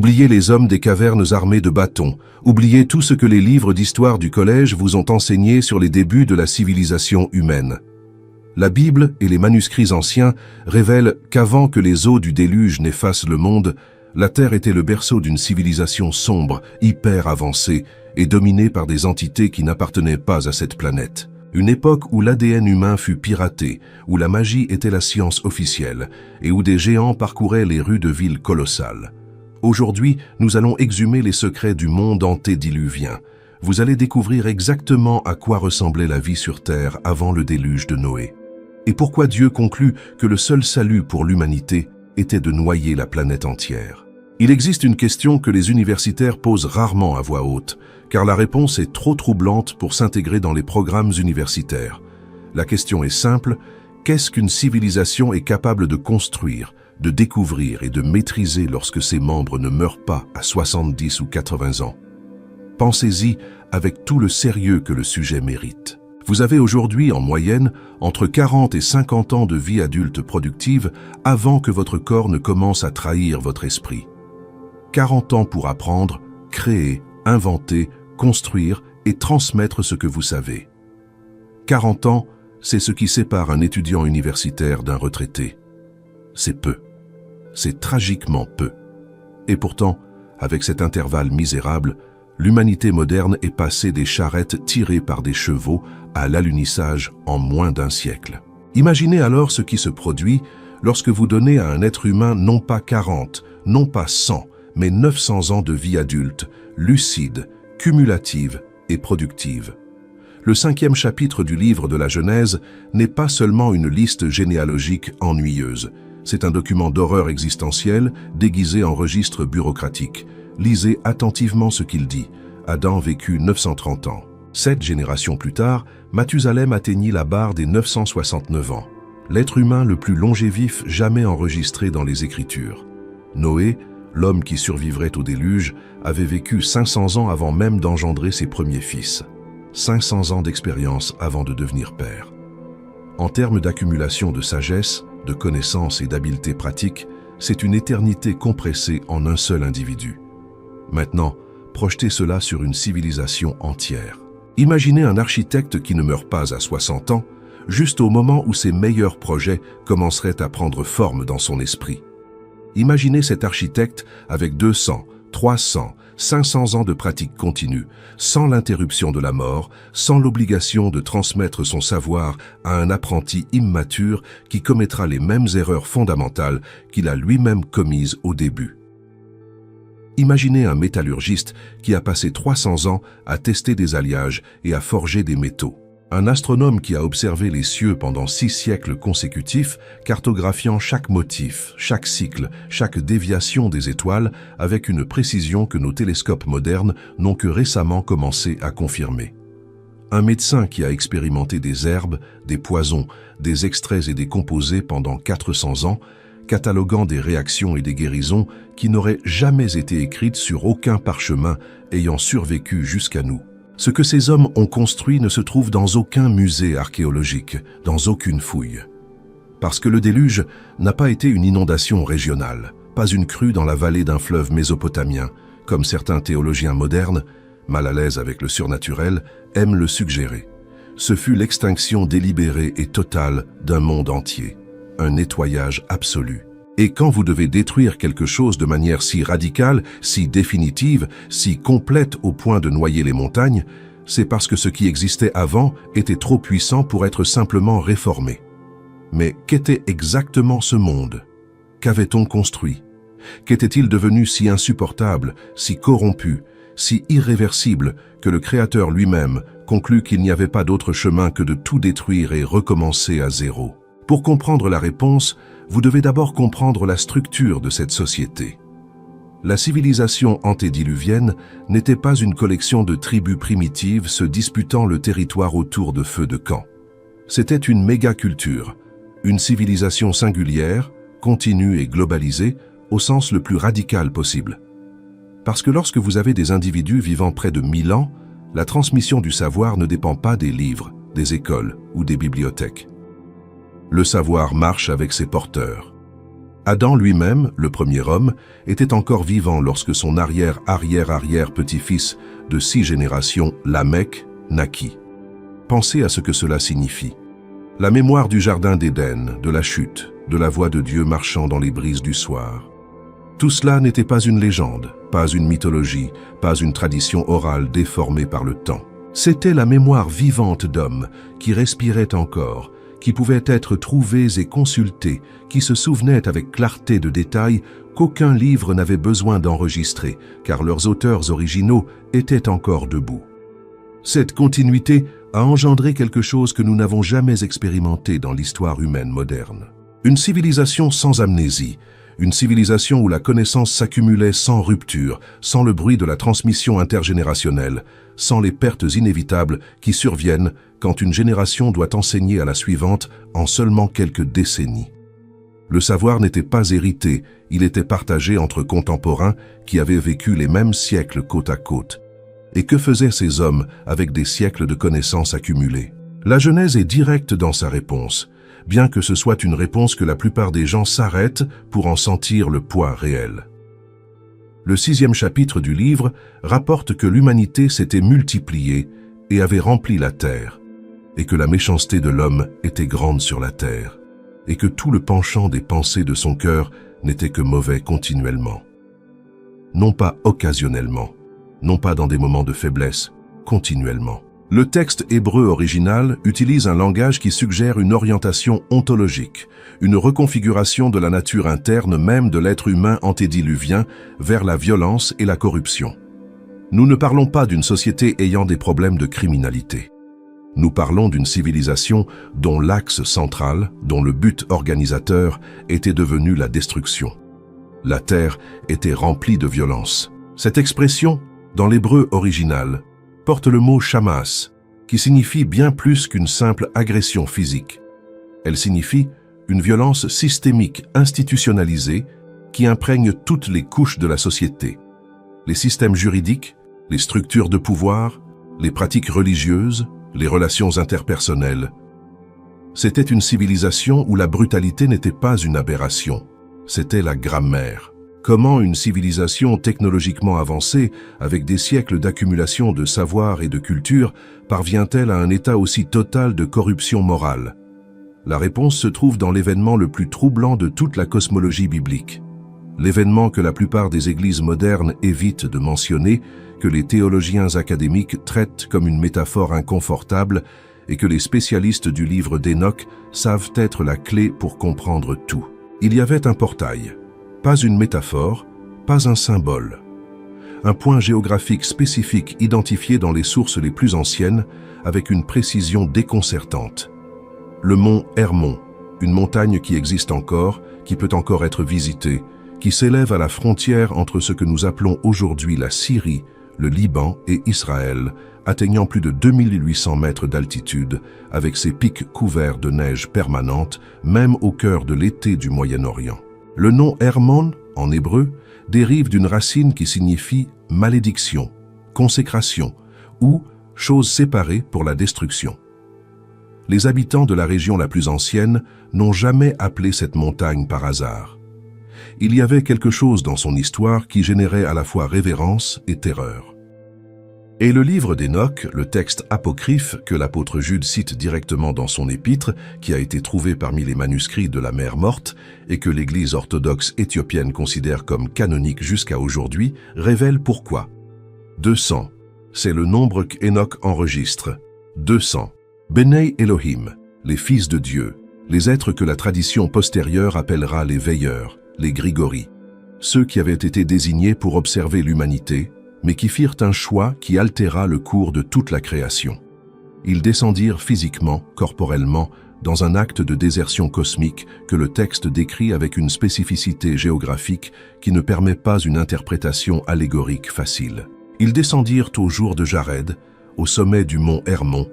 Oubliez les hommes des cavernes armés de bâtons. Oubliez tout ce que les livres d'histoire du collège vous ont enseigné sur les débuts de la civilisation humaine. La Bible et les manuscrits anciens révèlent qu'avant que les eaux du déluge n'effacent le monde, la Terre était le berceau d'une civilisation sombre, hyper avancée et dominée par des entités qui n'appartenaient pas à cette planète. Une époque où l'ADN humain fut piraté, où la magie était la science officielle et où des géants parcouraient les rues de villes colossales. Aujourd'hui, nous allons exhumer les secrets du monde antédiluvien. Vous allez découvrir exactement à quoi ressemblait la vie sur Terre avant le déluge de Noé. Et pourquoi Dieu conclut que le seul salut pour l'humanité était de noyer la planète entière. Il existe une question que les universitaires posent rarement à voix haute, car la réponse est trop troublante pour s'intégrer dans les programmes universitaires. La question est simple: qu'est-ce qu'une civilisation est capable de construire, de découvrir et de maîtriser lorsque ses membres ne meurent pas à 70 ou 80 ans? Pensez-y avec tout le sérieux que le sujet mérite. Vous avez aujourd'hui, en moyenne, entre 40 et 50 ans de vie adulte productive avant que votre corps ne commence à trahir votre esprit. 40 ans pour apprendre, créer, inventer, construire et transmettre ce que vous savez. 40 ans, c'est ce qui sépare un étudiant universitaire d'un retraité. C'est peu. C'est tragiquement peu. Et pourtant, avec cet intervalle misérable, l'humanité moderne est passée des charrettes tirées par des chevaux à l'alunissage en moins d'un siècle. Imaginez alors ce qui se produit lorsque vous donnez à un être humain non pas 40, non pas 100, mais 900 ans de vie adulte, lucide, cumulative et productive. Le 5e chapitre du livre de la Genèse n'est pas seulement une liste généalogique ennuyeuse. C'est un document d'horreur existentielle déguisé en registre bureaucratique. Lisez attentivement ce qu'il dit. Adam vécut 930 ans. 7 générations plus tard, Mathusalem atteignit la barre des 969 ans. L'être humain le plus longévif jamais enregistré dans les Écritures. Noé, l'homme qui survivrait au déluge, avait vécu 500 ans avant même d'engendrer ses premiers fils. 500 ans d'expérience avant de devenir père. En termes d'accumulation de sagesse, de connaissances et d'habileté pratique, c'est une éternité compressée en un seul individu. Maintenant, projetez cela sur une civilisation entière. Imaginez un architecte qui ne meurt pas à 60 ans, juste au moment où ses meilleurs projets commenceraient à prendre forme dans son esprit. Imaginez cet architecte avec 200, 300, 500 ans de pratique continue, sans l'interruption de la mort, sans l'obligation de transmettre son savoir à un apprenti immature qui commettra les mêmes erreurs fondamentales qu'il a lui-même commises au début. Imaginez un métallurgiste qui a passé 300 ans à tester des alliages et à forger des métaux. Un astronome qui a observé les cieux pendant 6 siècles consécutifs, cartographiant chaque motif, chaque cycle, chaque déviation des étoiles avec une précision que nos télescopes modernes n'ont que récemment commencé à confirmer. Un médecin qui a expérimenté des herbes, des poisons, des extraits et des composés pendant 400 ans, cataloguant des réactions et des guérisons qui n'auraient jamais été écrites sur aucun parchemin ayant survécu jusqu'à nous. Ce que ces hommes ont construit ne se trouve dans aucun musée archéologique, dans aucune fouille. Parce que le déluge n'a pas été une inondation régionale, pas une crue dans la vallée d'un fleuve mésopotamien, comme certains théologiens modernes, mal à l'aise avec le surnaturel, aiment le suggérer. Ce fut l'extinction délibérée et totale d'un monde entier, un nettoyage absolu. Et quand vous devez détruire quelque chose de manière si radicale, si définitive, si complète au point de noyer les montagnes, c'est parce que ce qui existait avant était trop puissant pour être simplement réformé. Mais qu'était exactement ce monde? Qu'avait-on construit? Qu'était-il devenu si insupportable, si corrompu, si irréversible que le Créateur lui-même conclut qu'il n'y avait pas d'autre chemin que de tout détruire et recommencer à zéro? Pour comprendre la réponse, vous devez d'abord comprendre la structure de cette société. La civilisation antédiluvienne n'était pas une collection de tribus primitives se disputant le territoire autour de feux de camp. C'était une mégaculture, une civilisation singulière, continue et globalisée au sens le plus radical possible. Parce que lorsque vous avez des individus vivant près de 1000 ans, la transmission du savoir ne dépend pas des livres, des écoles ou des bibliothèques. Le savoir marche avec ses porteurs. Adam lui-même, le premier homme, était encore vivant lorsque son arrière-arrière-arrière-petit-fils de 6 générations, Lamech, naquit. Pensez à ce que cela signifie. La mémoire du jardin d'Éden, de la chute, de la voix de Dieu marchant dans les brises du soir. Tout cela n'était pas une légende, pas une mythologie, pas une tradition orale déformée par le temps. C'était la mémoire vivante d'hommes qui respiraient encore, qui pouvaient être trouvés et consultés, qui se souvenaient avec clarté de détails qu'aucun livre n'avait besoin d'enregistrer, car leurs auteurs originaux étaient encore debout. Cette continuité a engendré quelque chose que nous n'avons jamais expérimenté dans l'histoire humaine moderne. Une civilisation sans amnésie, une civilisation où la connaissance s'accumulait sans rupture, sans le bruit de la transmission intergénérationnelle, sans les pertes inévitables qui surviennent quand une génération doit enseigner à la suivante en seulement quelques décennies. Le savoir n'était pas hérité, il était partagé entre contemporains qui avaient vécu les mêmes siècles côte à côte. Et que faisaient ces hommes avec des siècles de connaissances accumulées? La Genèse est directe dans sa réponse, bien que ce soit une réponse que la plupart des gens s'arrêtent pour en sentir le poids réel. Le 6e chapitre du livre rapporte que l'humanité s'était multipliée et avait rempli la terre, et que la méchanceté de l'homme était grande sur la terre, et que tout le penchant des pensées de son cœur n'était que mauvais continuellement. Non pas occasionnellement, non pas dans des moments de faiblesse, continuellement. Le texte hébreu original utilise un langage qui suggère une orientation ontologique, une reconfiguration de la nature interne même de l'être humain antédiluvien vers la violence et la corruption. Nous ne parlons pas d'une société ayant des problèmes de criminalité. Nous parlons d'une civilisation dont l'axe central, dont le but organisateur était devenu la destruction. La terre était remplie de violence. Cette expression, dans l'hébreu original, porte le mot « shamas », qui signifie bien plus qu'une simple agression physique. Elle signifie une violence systémique institutionnalisée qui imprègne toutes les couches de la société. Les systèmes juridiques, les structures de pouvoir, les pratiques religieuses, les relations interpersonnelles. C'était une civilisation où la brutalité n'était pas une aberration, c'était la grammaire. Comment une civilisation technologiquement avancée, avec des siècles d'accumulation de savoir et de culture, parvient-elle à un état aussi total de corruption morale? La réponse se trouve dans l'événement le plus troublant de toute la cosmologie biblique. L'événement que la plupart des églises modernes évitent de mentionner, que les théologiens académiques traitent comme une métaphore inconfortable et que les spécialistes du livre d'Enoch savent être la clé pour comprendre tout. Il y avait un portail. Pas une métaphore, pas un symbole. Un point géographique spécifique identifié dans les sources les plus anciennes avec une précision déconcertante. Le mont Hermon, une montagne qui existe encore, qui peut encore être visitée, qui s'élève à la frontière entre ce que nous appelons aujourd'hui la Syrie, le Liban et Israël, atteignant plus de 2800 mètres d'altitude, avec ses pics couverts de neige permanente, même au cœur de l'été du Moyen-Orient. Le nom Hermon, en hébreu, dérive d'une racine qui signifie malédiction, consécration ou chose séparée pour la destruction. Les habitants de la région la plus ancienne n'ont jamais appelé cette montagne par hasard. Il y avait quelque chose dans son histoire qui générait à la fois révérence et terreur. Et le livre d'Enoch, le texte apocryphe que l'apôtre Jude cite directement dans son épître, qui a été trouvé parmi les manuscrits de la Mer Morte et que l'Église orthodoxe éthiopienne considère comme canonique jusqu'à aujourd'hui, révèle pourquoi. 200, c'est le nombre qu'Enoch enregistre. 200. Benei Elohim, les fils de Dieu, les êtres que la tradition postérieure appellera les veilleurs, les Grigori, ceux qui avaient été désignés pour observer l'humanité, mais qui firent un choix qui altéra le cours de toute la création. Ils descendirent physiquement, corporellement, dans un acte de désertion cosmique que le texte décrit avec une spécificité géographique qui ne permet pas une interprétation allégorique facile. Ils descendirent au jour de Jared, au sommet du mont Hermon,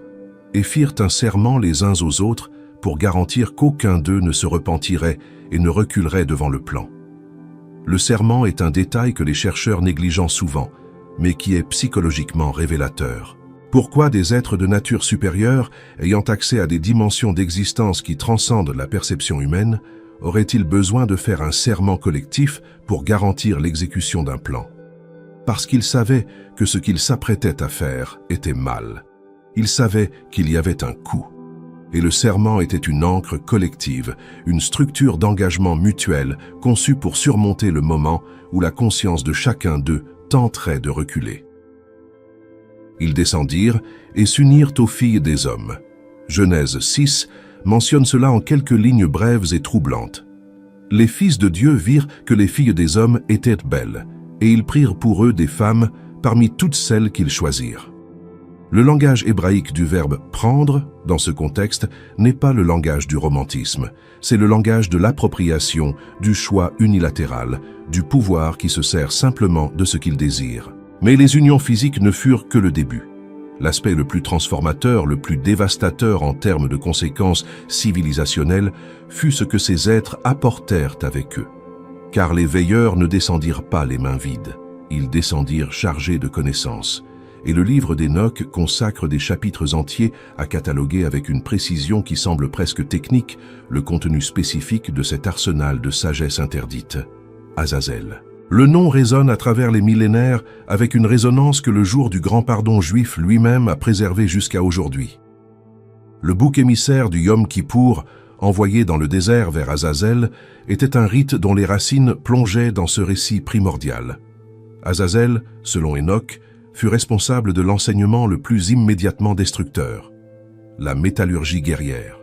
et firent un serment les uns aux autres pour garantir qu'aucun d'eux ne se repentirait et ne reculerait devant le plan. Le serment est un détail que les chercheurs négligent souvent, mais qui est psychologiquement révélateur. Pourquoi des êtres de nature supérieure, ayant accès à des dimensions d'existence qui transcendent la perception humaine, aurait-il besoin de faire un serment collectif pour garantir l'exécution d'un plan? Parce qu'il savait que ce qu'il s'apprêtait à faire était mal. Il savait qu'il y avait un coût. Et le serment était une ancre collective, une structure d'engagement mutuel conçue pour surmonter le moment où la conscience de chacun d'eux tenterait de reculer. Ils descendirent et s'unirent aux filles des hommes. Genèse 6 mentionne cela en quelques lignes brèves et troublantes. Les fils de Dieu virent que les filles des hommes étaient belles, et ils prirent pour eux des femmes parmi toutes celles qu'ils choisirent. Le langage hébraïque du verbe « prendre » dans ce contexte n'est pas le langage du romantisme, c'est le langage de l'appropriation, du choix unilatéral, du pouvoir qui se sert simplement de ce qu'il désire. Mais les unions physiques ne furent que le début. L'aspect le plus transformateur, le plus dévastateur en termes de conséquences civilisationnelles, fut ce que ces êtres apportèrent avec eux. Car les veilleurs ne descendirent pas les mains vides, ils descendirent chargés de connaissances. Et le livre d'Enoch consacre des chapitres entiers à cataloguer avec une précision qui semble presque technique le contenu spécifique de cet arsenal de sagesse interdite. Azazel. Le nom résonne à travers les millénaires avec une résonance que le jour du grand pardon juif lui-même a préservée jusqu'à aujourd'hui. Le bouc émissaire du Yom Kippour, envoyé dans le désert vers Azazel, était un rite dont les racines plongeaient dans ce récit primordial. Azazel, selon Enoch, fut responsable de l'enseignement le plus immédiatement destructeur, la métallurgie guerrière.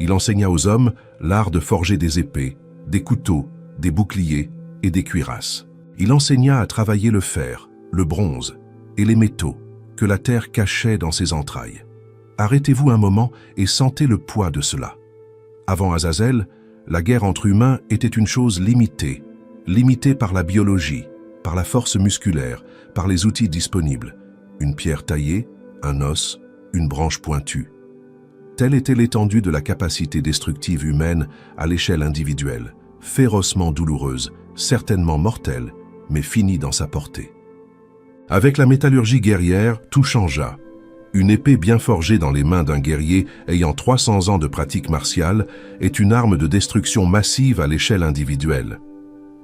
Il enseigna aux hommes l'art de forger des épées, des couteaux, des boucliers et des cuirasses. Il enseigna à travailler le fer, le bronze et les métaux que la terre cachait dans ses entrailles. Arrêtez-vous un moment et sentez le poids de cela. Avant Azazel, la guerre entre humains était une chose limitée, limitée par la biologie, par la force musculaire, par les outils disponibles, une pierre taillée, un os, une branche pointue. Telle était l'étendue de la capacité destructive humaine à l'échelle individuelle, férocement douloureuse, certainement mortelle, mais finie dans sa portée. Avec la métallurgie guerrière, tout changea. Une épée bien forgée dans les mains d'un guerrier ayant 300 ans de pratique martiale est une arme de destruction massive à l'échelle individuelle.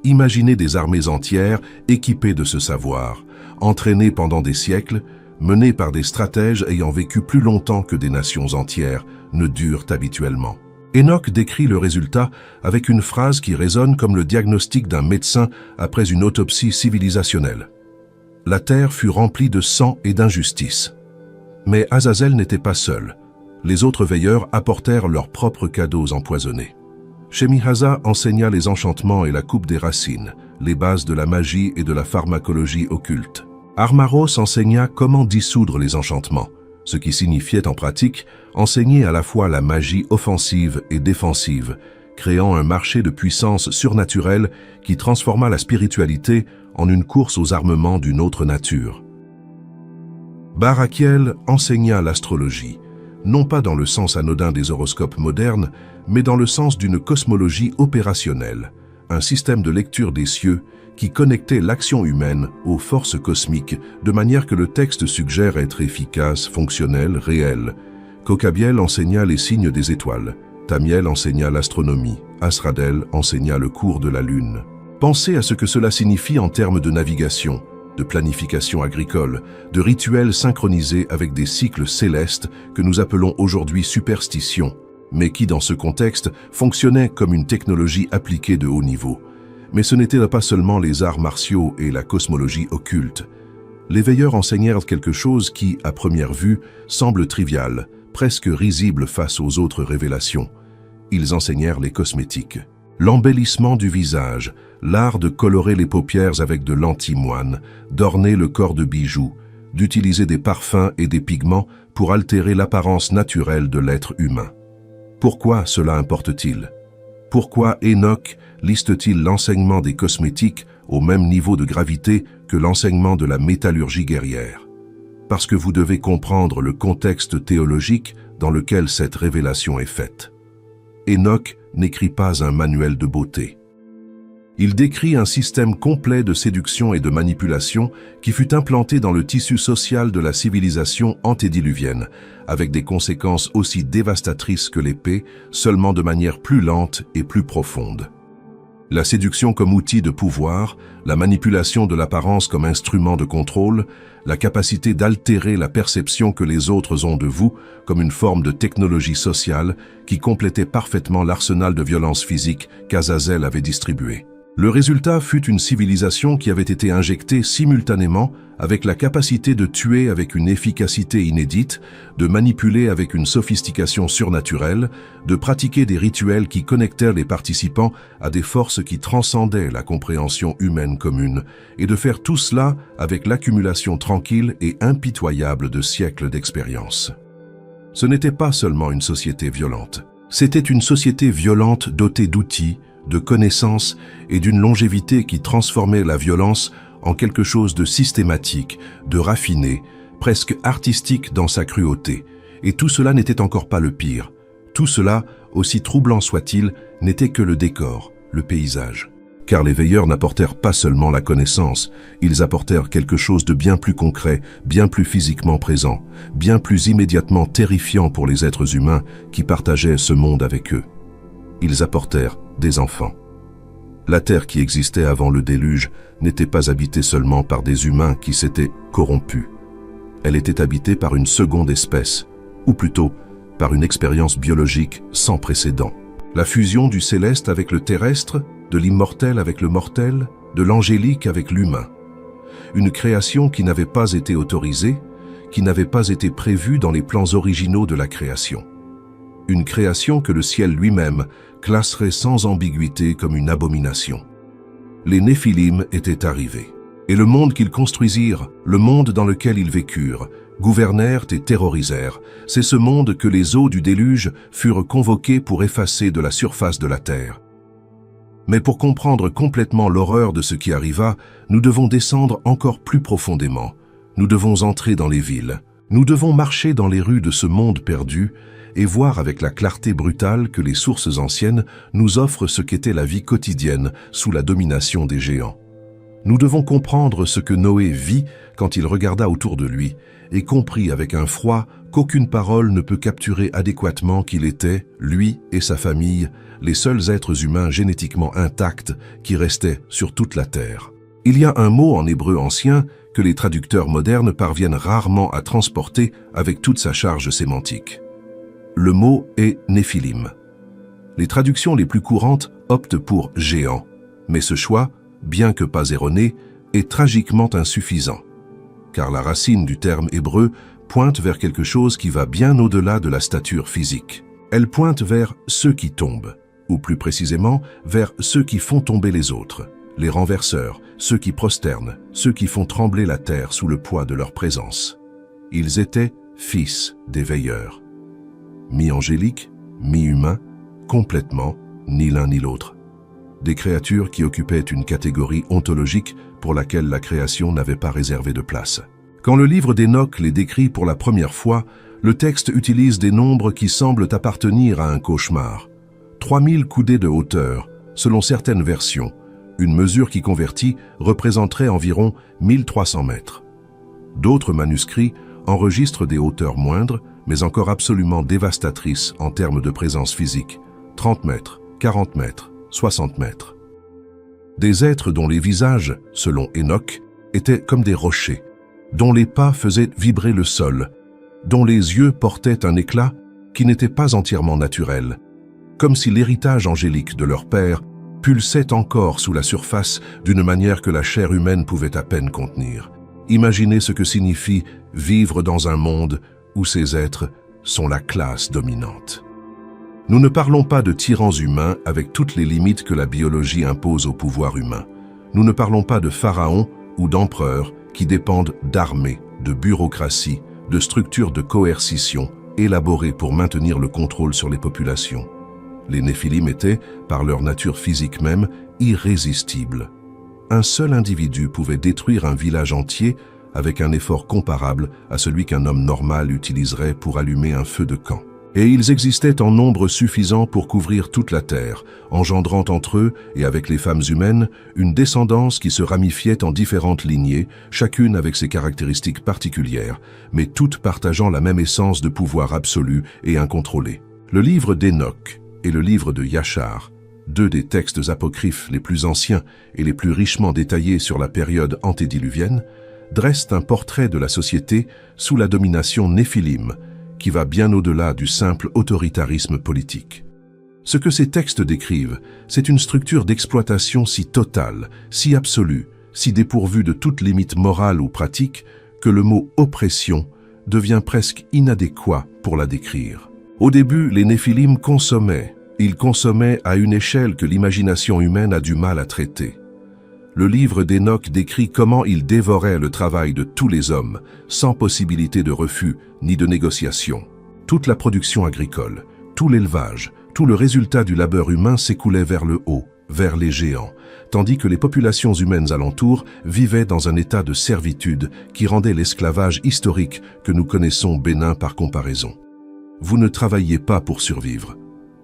Imaginez des armées entières équipées de ce savoir, entraînées pendant des siècles, menées par des stratèges ayant vécu plus longtemps que des nations entières ne durent habituellement. Enoch décrit le résultat avec une phrase qui résonne comme le diagnostic d'un médecin après une autopsie civilisationnelle. La terre fut remplie de sang et d'injustice. Mais Azazel n'était pas seul. Les autres veilleurs apportèrent leurs propres cadeaux empoisonnés. Shemihaza enseigna les enchantements et la coupe des racines, les bases de la magie et de la pharmacologie occulte. Armaros enseigna comment dissoudre les enchantements, ce qui signifiait en pratique enseigner à la fois la magie offensive et défensive, créant un marché de puissance surnaturelle qui transforma la spiritualité en une course aux armements d'une autre nature. Barakiel enseigna l'astrologie, non pas dans le sens anodin des horoscopes modernes, mais dans le sens d'une cosmologie opérationnelle, un système de lecture des cieux qui connectait l'action humaine aux forces cosmiques de manière que le texte suggère être efficace, fonctionnel, réel. Kokabiel enseigna les signes des étoiles, Tamiel enseigna l'astronomie, Asradel enseigna le cours de la lune. Pensez à ce que cela signifie en termes de navigation, de planification agricole, de rituels synchronisés avec des cycles célestes que nous appelons aujourd'hui superstitions, mais qui, dans ce contexte, fonctionnaient comme une technologie appliquée de haut niveau. Mais ce n'était pas seulement les arts martiaux et la cosmologie occulte. Les veilleurs enseignèrent quelque chose qui, à première vue, semble trivial, presque risible face aux autres révélations. Ils enseignèrent les cosmétiques. L'embellissement du visage, l'art de colorer les paupières avec de l'antimoine, d'orner le corps de bijoux, d'utiliser des parfums et des pigments pour altérer l'apparence naturelle de l'être humain. Pourquoi cela importe-t-il? Pourquoi Enoch liste-t-il l'enseignement des cosmétiques au même niveau de gravité que l'enseignement de la métallurgie guerrière? Parce que vous devez comprendre le contexte théologique dans lequel cette révélation est faite. Enoch n'écrit pas un manuel de beauté. Il décrit un système complet de séduction et de manipulation qui fut implanté dans le tissu social de la civilisation antédiluvienne, avec des conséquences aussi dévastatrices que l'épée, seulement de manière plus lente et plus profonde. La séduction comme outil de pouvoir, la manipulation de l'apparence comme instrument de contrôle, la capacité d'altérer la perception que les autres ont de vous comme une forme de technologie sociale qui complétait parfaitement l'arsenal de violence physique qu'Azazel avait distribué. Le résultat fut une civilisation qui avait été injectée simultanément avec la capacité de tuer avec une efficacité inédite, de manipuler avec une sophistication surnaturelle, de pratiquer des rituels qui connectèrent les participants à des forces qui transcendaient la compréhension humaine commune, et de faire tout cela avec l'accumulation tranquille et impitoyable de siècles d'expérience. Ce n'était pas seulement une société violente, c'était une société violente dotée d'outils, de connaissances et d'une longévité qui transformait la violence en quelque chose de systématique, de raffiné, presque artistique dans sa cruauté. Et tout cela n'était encore pas le pire. Tout cela, aussi troublant soit-il, n'était que le décor, le paysage. Car les veilleurs n'apportèrent pas seulement la connaissance, ils apportèrent quelque chose de bien plus concret, bien plus physiquement présent, bien plus immédiatement terrifiant pour les êtres humains qui partageaient ce monde avec eux. Ils apportèrent des enfants. La terre qui existait avant le déluge n'était pas habitée seulement par des humains qui s'étaient corrompus. Elle était habitée par une seconde espèce, ou plutôt par une expérience biologique sans précédent. La fusion du céleste avec le terrestre, de l'immortel avec le mortel, de l'angélique avec l'humain. Une création qui n'avait pas été autorisée, qui n'avait pas été prévue dans les plans originaux de la création. Une création que le ciel lui-même classerait sans ambiguïté comme une abomination. Les Néphilim étaient arrivés, et le monde qu'ils construisirent, le monde dans lequel ils vécurent, gouvernèrent et terrorisèrent. C'est ce monde que les eaux du déluge furent convoquées pour effacer de la surface de la terre. Mais pour comprendre complètement l'horreur de ce qui arriva, nous devons descendre encore plus profondément. Nous devons entrer dans les villes. Nous devons marcher dans les rues de ce monde perdu et voir avec la clarté brutale que les sources anciennes nous offrent ce qu'était la vie quotidienne sous la domination des géants. Nous devons comprendre ce que Noé vit quand il regarda autour de lui et comprit avec un froid qu'aucune parole ne peut capturer adéquatement qu'il était, lui et sa famille, les seuls êtres humains génétiquement intacts qui restaient sur toute la terre. Il y a un mot en hébreu ancien que les traducteurs modernes parviennent rarement à transporter avec toute sa charge sémantique. Le mot est Néphilim. Les traductions les plus courantes optent pour géant, mais ce choix, bien que pas erroné, est tragiquement insuffisant, car la racine du terme hébreu pointe vers quelque chose qui va bien au-delà de la stature physique. Elle pointe vers ceux qui tombent, ou plus précisément vers ceux qui font tomber les autres, les renverseurs, ceux qui prosternent, ceux qui font trembler la terre sous le poids de leur présence. Ils étaient fils des veilleurs. Mi-angéliques, mi-humains, complètement, ni l'un ni l'autre. Des créatures qui occupaient une catégorie ontologique pour laquelle la création n'avait pas réservé de place. Quand le livre d'Enoch les décrit pour la première fois, le texte utilise des nombres qui semblent appartenir à un cauchemar. 3000 coudées de hauteur, selon certaines versions, une mesure qui convertie représenterait environ 1300 mètres. D'autres manuscrits enregistrent des hauteurs moindres, mais encore absolument dévastatrices en termes de présence physique, 30 mètres, 40 mètres, 60 mètres. Des êtres dont les visages, selon Enoch, étaient comme des rochers, dont les pas faisaient vibrer le sol, dont les yeux portaient un éclat qui n'était pas entièrement naturel, comme si l'héritage angélique de leur père pulsait encore sous la surface d'une manière que la chair humaine pouvait à peine contenir. Imaginez ce que signifie vivre dans un monde où ces êtres sont la classe dominante. Nous ne parlons pas de tyrans humains avec toutes les limites que la biologie impose au pouvoir humain. Nous ne parlons pas de pharaons ou d'empereurs qui dépendent d'armées, de bureaucratie, de structures de coercition élaborées pour maintenir le contrôle sur les populations. Les Néphilim étaient, par leur nature physique même, irrésistibles. Un seul individu pouvait détruire un village entier avec un effort comparable à celui qu'un homme normal utiliserait pour allumer un feu de camp. Et ils existaient en nombre suffisant pour couvrir toute la terre, engendrant entre eux, et avec les femmes humaines, une descendance qui se ramifiait en différentes lignées, chacune avec ses caractéristiques particulières, mais toutes partageant la même essence de pouvoir absolu et incontrôlé. Le livre d'Hénoch et le livre de Yachar, deux des textes apocryphes les plus anciens et les plus richement détaillés sur la période antédiluvienne, dressent un portrait de la société sous la domination néphilim, qui va bien au-delà du simple autoritarisme politique. Ce que ces textes décrivent, c'est une structure d'exploitation si totale, si absolue, si dépourvue de toute limite morale ou pratique, que le mot « oppression » devient presque inadéquat pour la décrire. Au début, les Néphilim consommaient. Ils consommaient à une échelle que l'imagination humaine a du mal à traiter. Le livre d'Hénoch décrit comment ils dévoraient le travail de tous les hommes, sans possibilité de refus ni de négociation. Toute la production agricole, tout l'élevage, tout le résultat du labeur humain s'écoulait vers le haut, vers les géants, tandis que les populations humaines alentour vivaient dans un état de servitude qui rendait l'esclavage historique que nous connaissons bénin par comparaison. Vous ne travailliez pas pour survivre.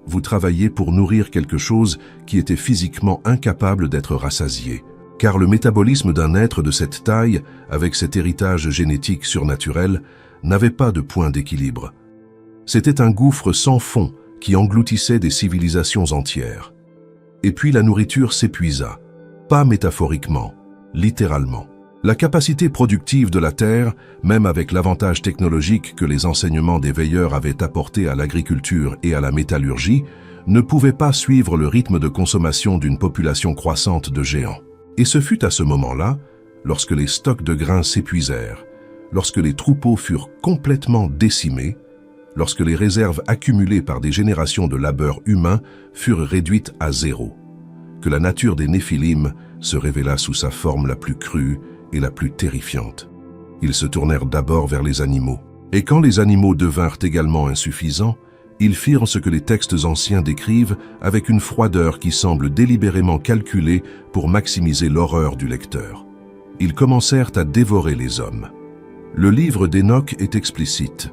Vous travailliez pour nourrir quelque chose qui était physiquement incapable d'être rassasié. Car le métabolisme d'un être de cette taille, avec cet héritage génétique surnaturel, n'avait pas de point d'équilibre. C'était un gouffre sans fond qui engloutissait des civilisations entières. Et puis la nourriture s'épuisa, pas métaphoriquement, littéralement. La capacité productive de la Terre, même avec l'avantage technologique que les enseignements des veilleurs avaient apporté à l'agriculture et à la métallurgie, ne pouvait pas suivre le rythme de consommation d'une population croissante de géants. Et ce fut à ce moment-là, lorsque les stocks de grains s'épuisèrent, lorsque les troupeaux furent complètement décimés, lorsque les réserves accumulées par des générations de labeur humain furent réduites à zéro, que la nature des Néphilim se révéla sous sa forme la plus crue et la plus terrifiante. Ils se tournèrent d'abord vers les animaux. Et quand les animaux devinrent également insuffisants, ils firent ce que les textes anciens décrivent avec une froideur qui semble délibérément calculée pour maximiser l'horreur du lecteur. Ils commencèrent à dévorer les hommes. Le livre d'Hénoch est explicite.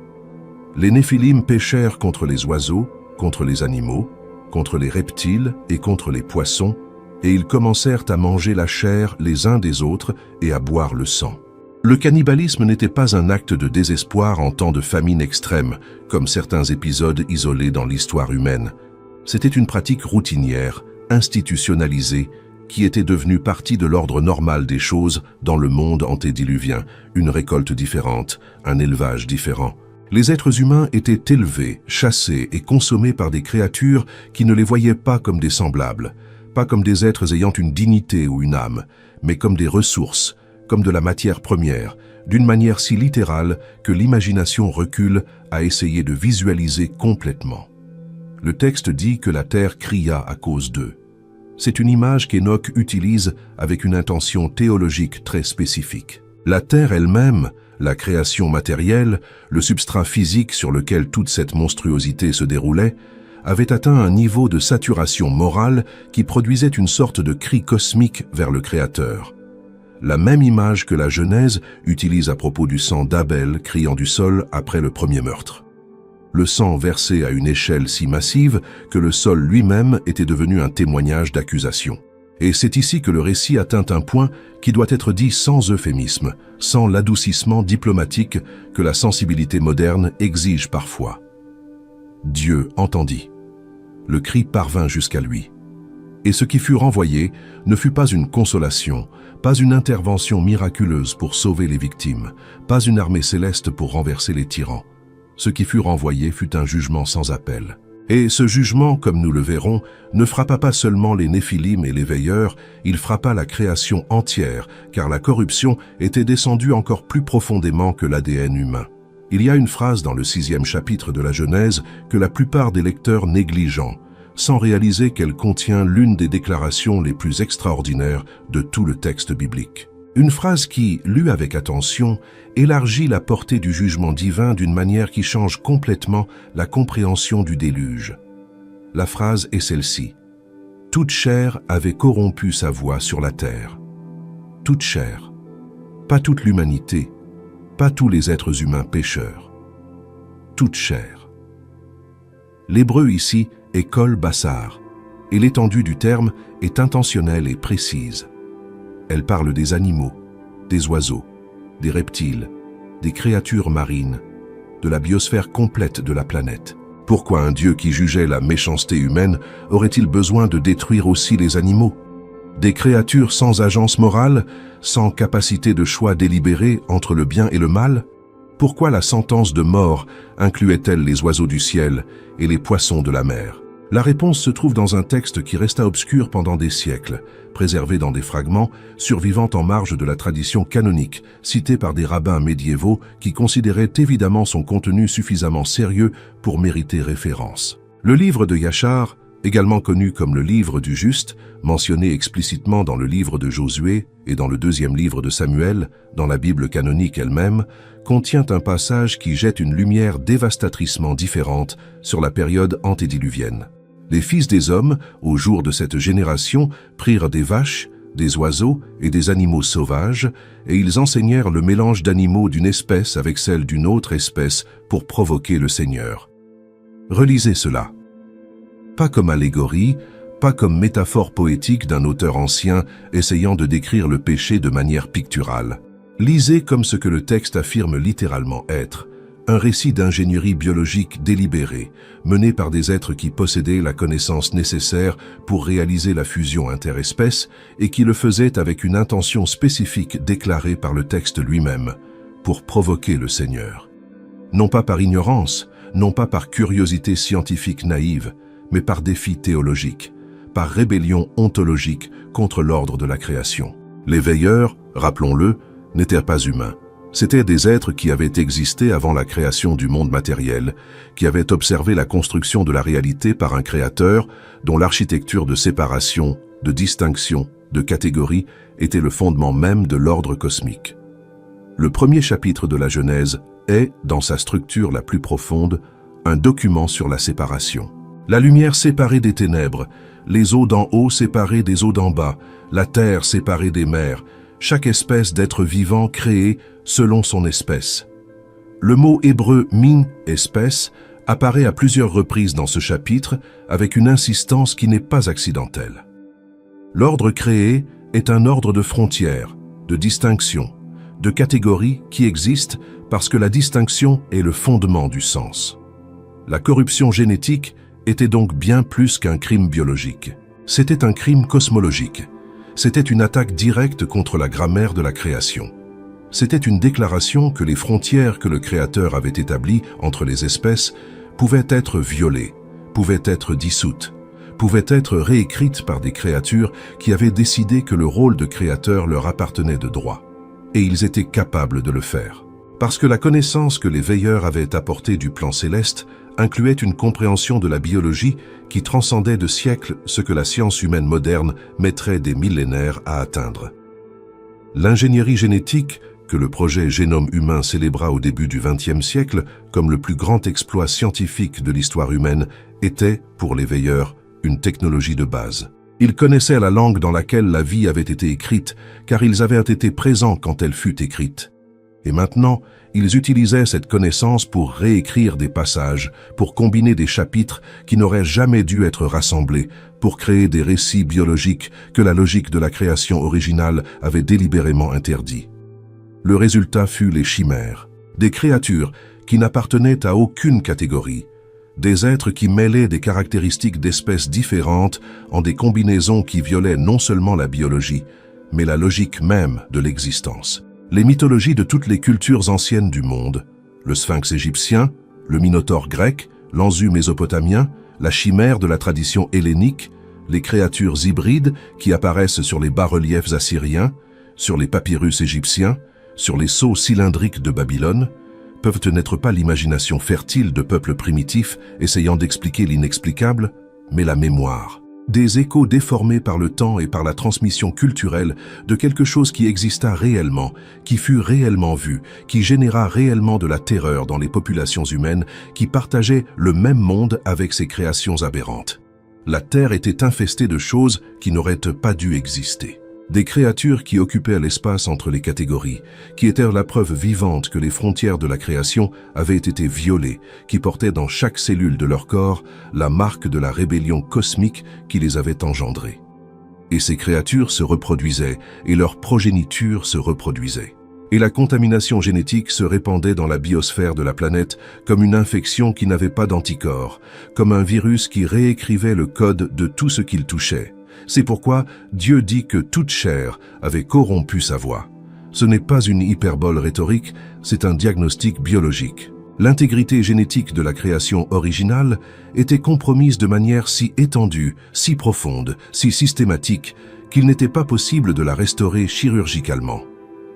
Les Néphilim péchèrent contre les oiseaux, contre les animaux, contre les reptiles et contre les poissons, et ils commencèrent à manger la chair les uns des autres et à boire le sang. Le cannibalisme n'était pas un acte de désespoir en temps de famine extrême, comme certains épisodes isolés dans l'histoire humaine. C'était une pratique routinière, institutionnalisée, qui était devenue partie de l'ordre normal des choses dans le monde antédiluvien, une récolte différente, un élevage différent. Les êtres humains étaient élevés, chassés et consommés par des créatures qui ne les voyaient pas comme des semblables, pas comme des êtres ayant une dignité ou une âme, mais comme des ressources, comme de la matière première, d'une manière si littérale que l'imagination recule à essayer de visualiser complètement. Le texte dit que la terre cria à cause d'eux. C'est une image qu'Hénoch utilise avec une intention théologique très spécifique. La terre elle-même, la création matérielle, le substrat physique sur lequel toute cette monstruosité se déroulait, avait atteint un niveau de saturation morale qui produisait une sorte de cri cosmique vers le Créateur. La même image que la Genèse utilise à propos du sang d'Abel criant du sol après le premier meurtre. Le sang versé à une échelle si massive que le sol lui-même était devenu un témoignage d'accusation. Et c'est ici que le récit atteint un point qui doit être dit sans euphémisme, sans l'adoucissement diplomatique que la sensibilité moderne exige parfois. Dieu entendit. Le cri parvint jusqu'à lui. Et ce qui fut renvoyé ne fut pas une consolation, pas une intervention miraculeuse pour sauver les victimes, pas une armée céleste pour renverser les tyrans. Ce qui fut renvoyé fut un jugement sans appel. Et ce jugement, comme nous le verrons, ne frappa pas seulement les Néphilim et les veilleurs, il frappa la création entière, car la corruption était descendue encore plus profondément que l'ADN humain. Il y a une phrase dans le 6e chapitre de la Genèse que la plupart des lecteurs négligent, sans réaliser qu'elle contient l'une des déclarations les plus extraordinaires de tout le texte biblique. Une phrase qui, lue avec attention, élargit la portée du jugement divin d'une manière qui change complètement la compréhension du déluge. La phrase est celle-ci. « Toute chair avait corrompu sa voix sur la terre. » Toute chair. Pas toute l'humanité, pas tous les êtres humains pécheurs. Toute chair. L'hébreu ici est kol basar, et l'étendue du terme est intentionnelle et précise. Elle parle des animaux, des oiseaux, des reptiles, des créatures marines, de la biosphère complète de la planète. Pourquoi un Dieu qui jugeait la méchanceté humaine aurait-il besoin de détruire aussi les animaux? Des créatures sans agence morale, sans capacité de choix délibéré entre le bien et le mal? Pourquoi la sentence de mort incluait-elle les oiseaux du ciel et les poissons de la mer? La réponse se trouve dans un texte qui resta obscur pendant des siècles, préservé dans des fragments, survivant en marge de la tradition canonique, cité par des rabbins médiévaux qui considéraient évidemment son contenu suffisamment sérieux pour mériter référence. Le livre de Yachar, également connu comme le livre du juste, mentionné explicitement dans le livre de Josué et dans le deuxième livre de Samuel, dans la Bible canonique elle-même, contient un passage qui jette une lumière dévastatrice différente sur la période antédiluvienne. Les fils des hommes, au jour de cette génération, prirent des vaches, des oiseaux et des animaux sauvages, et ils enseignèrent le mélange d'animaux d'une espèce avec celle d'une autre espèce pour provoquer le Seigneur. Relisez cela. Pas comme allégorie, pas comme métaphore poétique d'un auteur ancien essayant de décrire le péché de manière picturale. Lisez comme ce que le texte affirme littéralement être, un récit d'ingénierie biologique délibérée, mené par des êtres qui possédaient la connaissance nécessaire pour réaliser la fusion interespèces et qui le faisaient avec une intention spécifique déclarée par le texte lui-même, pour provoquer le Seigneur. Non pas par ignorance, non pas par curiosité scientifique naïve, mais par défi théologique, par rébellion ontologique contre l'ordre de la création. Les veilleurs, rappelons-le, n'étaient pas humains. C'étaient des êtres qui avaient existé avant la création du monde matériel, qui avaient observé la construction de la réalité par un créateur dont l'architecture de séparation, de distinction, de catégorie était le fondement même de l'ordre cosmique. Le premier chapitre de la Genèse est, dans sa structure la plus profonde, un document sur la séparation. La lumière séparée des ténèbres, les eaux d'en haut séparées des eaux d'en bas, la terre séparée des mers, chaque espèce d'être vivant créé selon son espèce. Le mot hébreu « min » espèce apparaît à plusieurs reprises dans ce chapitre avec une insistance qui n'est pas accidentelle. L'ordre créé est un ordre de frontières, de distinction, de catégories qui existent parce que la distinction est le fondement du sens. La corruption génétique était donc bien plus qu'un crime biologique. C'était un crime cosmologique. C'était une attaque directe contre la grammaire de la création. C'était une déclaration que les frontières que le Créateur avait établies entre les espèces pouvaient être violées, pouvaient être dissoutes, pouvaient être réécrites par des créatures qui avaient décidé que le rôle de Créateur leur appartenait de droit. Et ils étaient capables de le faire. Parce que la connaissance que les veilleurs avaient apportée du plan céleste incluait une compréhension de la biologie qui transcendait de siècles ce que la science humaine moderne mettrait des millénaires à atteindre. L'ingénierie génétique, que le projet Génome humain célébra au début du XXe siècle comme le plus grand exploit scientifique de l'histoire humaine, était, pour les veilleurs, une technologie de base. Ils connaissaient la langue dans laquelle la vie avait été écrite, car ils avaient été présents quand elle fut écrite. Et maintenant, ils utilisaient cette connaissance pour réécrire des passages, pour combiner des chapitres qui n'auraient jamais dû être rassemblés, pour créer des récits biologiques que la logique de la création originale avait délibérément interdits. Le résultat fut les chimères, des créatures qui n'appartenaient à aucune catégorie, des êtres qui mêlaient des caractéristiques d'espèces différentes en des combinaisons qui violaient non seulement la biologie, mais la logique même de l'existence. Les mythologies de toutes les cultures anciennes du monde, le sphinx égyptien, le minotaure grec, l'Anzu mésopotamien, la chimère de la tradition hellénique, les créatures hybrides qui apparaissent sur les bas-reliefs assyriens, sur les papyrus égyptiens, sur les sceaux cylindriques de Babylone, peuvent n'être pas l'imagination fertile de peuples primitifs essayant d'expliquer l'inexplicable, mais la mémoire. Des échos déformés par le temps et par la transmission culturelle de quelque chose qui exista réellement, qui fut réellement vu, qui généra réellement de la terreur dans les populations humaines qui partageaient le même monde avec ces créations aberrantes. La Terre était infestée de choses qui n'auraient pas dû exister. Des créatures qui occupaient l'espace entre les catégories, qui étaient la preuve vivante que les frontières de la création avaient été violées, qui portaient dans chaque cellule de leur corps la marque de la rébellion cosmique qui les avait engendrés. Et ces créatures se reproduisaient, et leur progéniture se reproduisait. Et la contamination génétique se répandait dans la biosphère de la planète comme une infection qui n'avait pas d'anticorps, comme un virus qui réécrivait le code de tout ce qu'il touchait. C'est pourquoi Dieu dit que toute chair avait corrompu sa voix. Ce n'est pas une hyperbole rhétorique, c'est un diagnostic biologique. L'intégrité génétique de la création originale était compromise de manière si étendue, si profonde, si systématique, qu'il n'était pas possible de la restaurer chirurgicalement.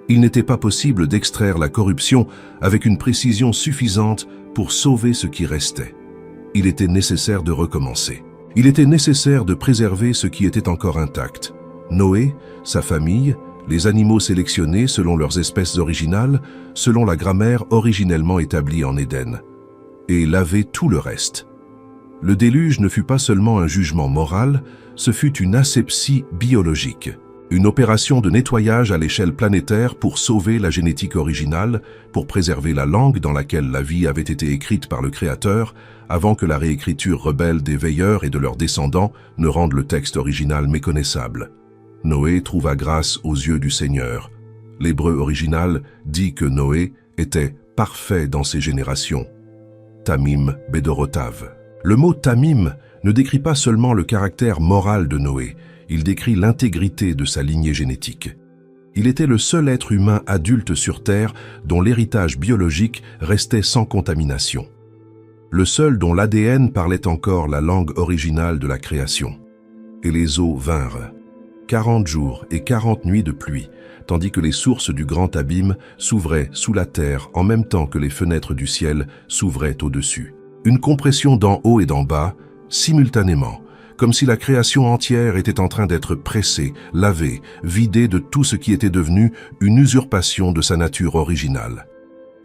Il n'était pas possible d'extraire la corruption avec une précision suffisante pour sauver ce qui restait. Il était nécessaire de recommencer. Il était nécessaire de préserver ce qui était encore intact. Noé, sa famille, les animaux sélectionnés selon leurs espèces originales, selon la grammaire originellement établie en Éden, et laver tout le reste. Le déluge ne fut pas seulement un jugement moral, ce fut une asepsie biologique. Une opération de nettoyage à l'échelle planétaire pour sauver la génétique originale, pour préserver la langue dans laquelle la vie avait été écrite par le Créateur, avant que la réécriture rebelle des veilleurs et de leurs descendants ne rende le texte original méconnaissable. Noé trouva grâce aux yeux du Seigneur. L'hébreu original dit que Noé était parfait dans ses générations. Tamim Bedorotav. Le mot Tamim ne décrit pas seulement le caractère moral de Noé, il décrit l'intégrité de sa lignée génétique. Il était le seul être humain adulte sur Terre dont l'héritage biologique restait sans contamination. Le seul dont l'ADN parlait encore la langue originale de la création. Et les eaux vinrent. 40 jours et 40 nuits de pluie, tandis que les sources du grand abîme s'ouvraient sous la terre en même temps que les fenêtres du ciel s'ouvraient au-dessus. Une compression d'en haut et d'en bas, simultanément, comme si la création entière était en train d'être pressée, lavée, vidée de tout ce qui était devenu une usurpation de sa nature originale.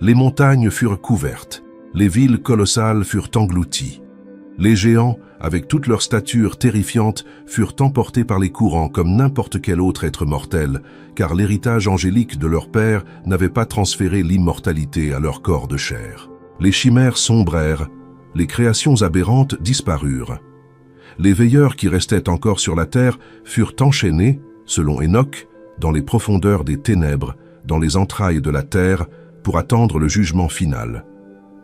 Les montagnes furent couvertes, les villes colossales furent englouties. Les géants, avec toute leur stature terrifiante, furent emportés par les courants comme n'importe quel autre être mortel, car l'héritage angélique de leur père n'avait pas transféré l'immortalité à leur corps de chair. Les chimères sombrèrent, les créations aberrantes disparurent. Les veilleurs qui restaient encore sur la terre furent enchaînés, selon Enoch, dans les profondeurs des ténèbres, dans les entrailles de la terre, pour attendre le jugement final.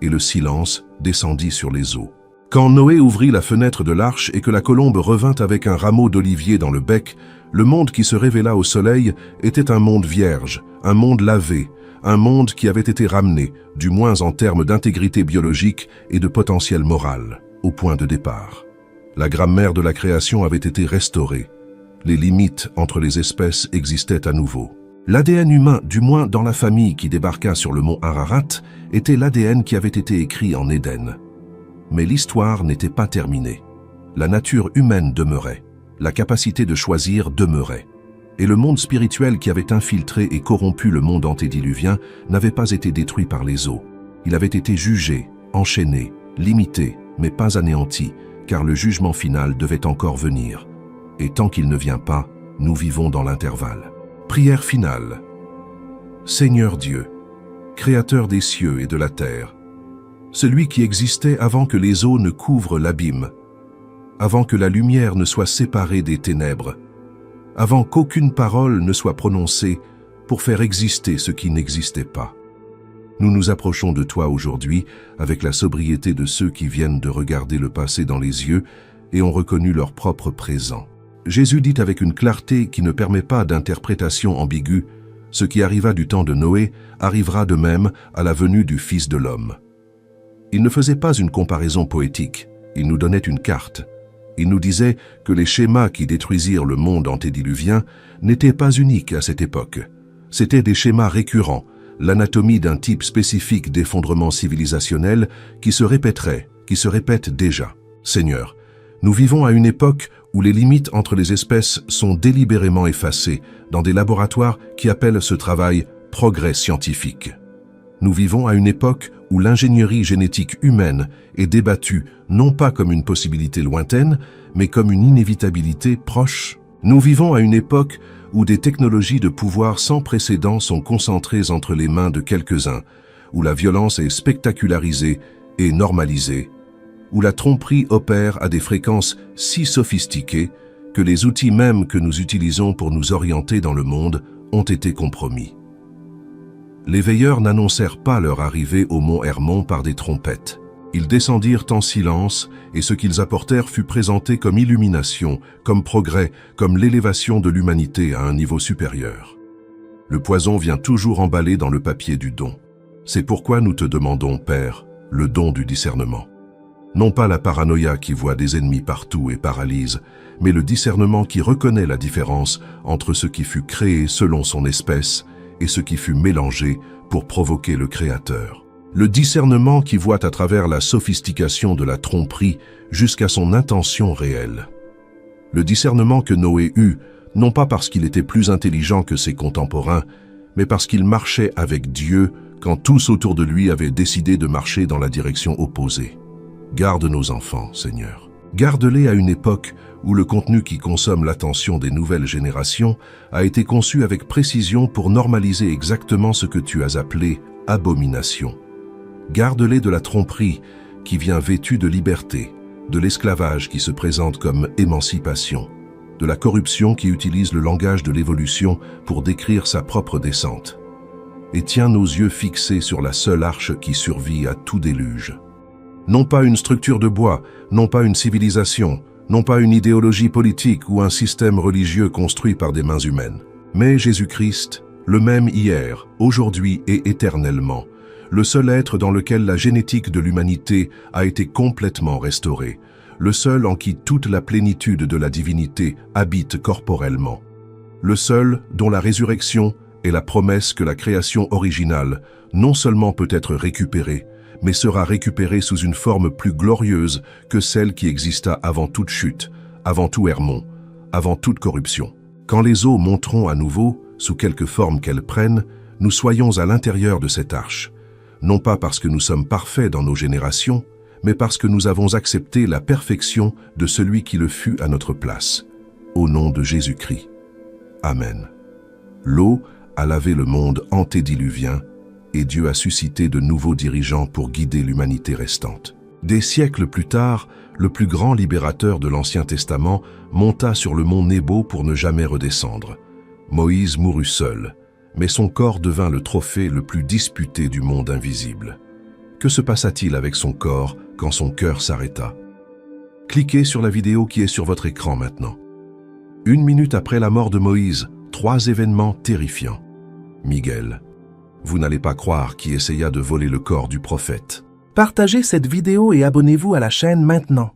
Et le silence descendit sur les eaux. Quand Noé ouvrit la fenêtre de l'arche et que la colombe revint avec un rameau d'olivier dans le bec, le monde qui se révéla au soleil était un monde vierge, un monde lavé, un monde qui avait été ramené, du moins en termes d'intégrité biologique et de potentiel moral, au point de départ. La grammaire de la création avait été restaurée. Les limites entre les espèces existaient à nouveau. L'ADN humain, du moins dans la famille qui débarqua sur le mont Ararat, était l'ADN qui avait été écrit en Éden. Mais l'histoire n'était pas terminée. La nature humaine demeurait. La capacité de choisir demeurait. Et le monde spirituel qui avait infiltré et corrompu le monde antédiluvien n'avait pas été détruit par les eaux. Il avait été jugé, enchaîné, limité, mais pas anéanti, car le jugement final devait encore venir. Et tant qu'il ne vient pas, nous vivons dans l'intervalle. Prière finale. Seigneur Dieu, Créateur des cieux et de la terre, celui qui existait avant que les eaux ne couvrent l'abîme, avant que la lumière ne soit séparée des ténèbres, avant qu'aucune parole ne soit prononcée pour faire exister ce qui n'existait pas. Nous nous approchons de toi aujourd'hui avec la sobriété de ceux qui viennent de regarder le passé dans les yeux et ont reconnu leur propre présent. Jésus dit avec une clarté qui ne permet pas d'interprétation ambiguë, « Ce qui arriva du temps de Noé arrivera de même à la venue du Fils de l'homme. » Il ne faisait pas une comparaison poétique, il nous donnait une carte. Il nous disait que les schémas qui détruisirent le monde antédiluvien n'étaient pas uniques à cette époque. C'étaient des schémas récurrents, l'anatomie d'un type spécifique d'effondrement civilisationnel qui se répéterait, qui se répète déjà. Seigneur, nous vivons à une époque où les limites entre les espèces sont délibérément effacées dans des laboratoires qui appellent ce travail « progrès scientifique ». Nous vivons à une époque où l'ingénierie génétique humaine est débattue non pas comme une possibilité lointaine, mais comme une inévitabilité proche. Nous vivons à une époque où des technologies de pouvoir sans précédent sont concentrées entre les mains de quelques-uns, où la violence est spectacularisée et normalisée, où la tromperie opère à des fréquences si sophistiquées que les outils mêmes que nous utilisons pour nous orienter dans le monde ont été compromis. Les veilleurs n'annoncèrent pas leur arrivée au mont Hermon par des trompettes. Ils descendirent en silence, et ce qu'ils apportèrent fut présenté comme illumination, comme progrès, comme l'élévation de l'humanité à un niveau supérieur. Le poison vient toujours emballé dans le papier du don. C'est pourquoi nous te demandons, Père, le don du discernement. Non pas la paranoïa qui voit des ennemis partout et paralyse, mais le discernement qui reconnaît la différence entre ce qui fut créé selon son espèce et ce qui fut mélangé pour provoquer le Créateur. Le discernement qui voit à travers la sophistication de la tromperie jusqu'à son intention réelle. Le discernement que Noé eut, non pas parce qu'il était plus intelligent que ses contemporains, mais parce qu'il marchait avec Dieu quand tous autour de lui avaient décidé de marcher dans la direction opposée. Garde nos enfants, Seigneur. Garde-les à une époque où le contenu qui consomme l'attention des nouvelles générations a été conçu avec précision pour normaliser exactement ce que tu as appelé abomination. Garde-les de la tromperie qui vient vêtue de liberté, de l'esclavage qui se présente comme émancipation, de la corruption qui utilise le langage de l'évolution pour décrire sa propre descente. Et tiens nos yeux fixés sur la seule arche qui survit à tout déluge. Non pas une structure de bois, non pas une civilisation, non pas une idéologie politique ou un système religieux construit par des mains humaines, mais Jésus-Christ, le même hier, aujourd'hui et éternellement, le seul être dans lequel la génétique de l'humanité a été complètement restaurée, le seul en qui toute la plénitude de la divinité habite corporellement, le seul dont la résurrection est la promesse que la création originale non seulement peut être récupérée, mais sera récupérée sous une forme plus glorieuse que celle qui exista avant toute chute, avant tout Hermon, avant toute corruption. Quand les eaux monteront à nouveau, sous quelque forme qu'elles prennent, nous soyons à l'intérieur de cette arche, non pas parce que nous sommes parfaits dans nos générations, mais parce que nous avons accepté la perfection de celui qui le fut à notre place. Au nom de Jésus-Christ. Amen. L'eau a lavé le monde antédiluvien, et Dieu a suscité de nouveaux dirigeants pour guider l'humanité restante. Des siècles plus tard, le plus grand libérateur de l'Ancien Testament monta sur le mont Nebo pour ne jamais redescendre. Moïse mourut seul, mais son corps devint le trophée le plus disputé du monde invisible. Que se passa-t-il avec son corps quand son cœur s'arrêta? Cliquez sur la vidéo qui est sur votre écran maintenant. 1 minute après la mort de Moïse, 3 événements terrifiants. Miguel. Vous n'allez pas croire qui essaya de voler le corps du prophète. Partagez cette vidéo et abonnez-vous à la chaîne maintenant.